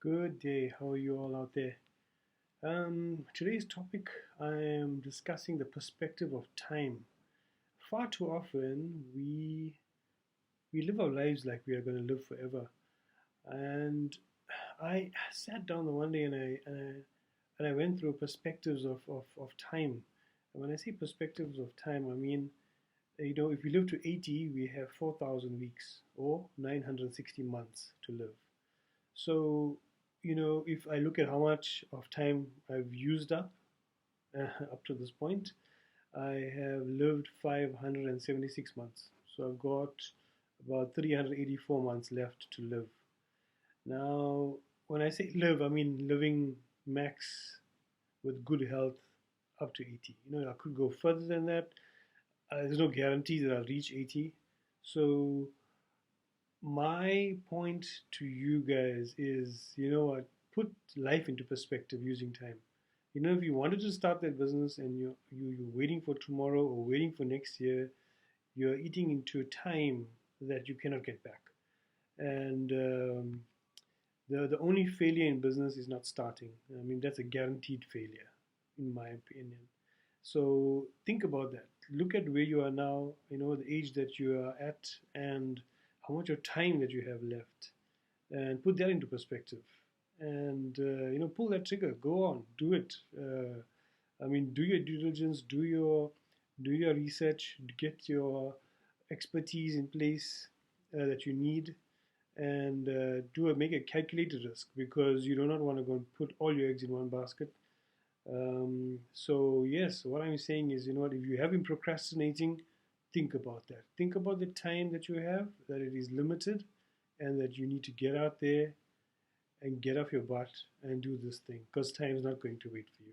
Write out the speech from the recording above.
Good day. How are you all out there? Today's topic, I am discussing the perspective of time. Far too often, we live our lives like we are going to live forever. And I sat down the one day and I went through perspectives of time. And when I say perspectives of time, I mean, if we live to 80, we have 4,000 weeks or 960 months to live. So, if I look at how much of time I've used up to this point, I have lived 576 months. So I've got about 384 months left to live. Now, when I say live, I mean living max with good health up to 80. I could go further than that. There's no guarantee that I'll reach 80. So my point to you guys is, what, put life into perspective using time. If you wanted to start that business and you're waiting for tomorrow or waiting for next year, you're eating into time that you cannot get back. And the only failure in business is not starting. I mean, that's a guaranteed failure, in my opinion. So think about that. Look at where you are now, the age that you are at, and how much of time that you have left, and put that into perspective. And pull that trigger. Go on, do it. I mean, do your due diligence, do your research, get your expertise in place that you need, and make a calculated risk, because you do not want to go and put all your eggs in one basket. So yes, what I'm saying is, what, if you have been procrastinating, think about that. Think about the time that you have, that it is limited, and that you need to get out there and get off your butt and do this thing, because time is not going to wait for you.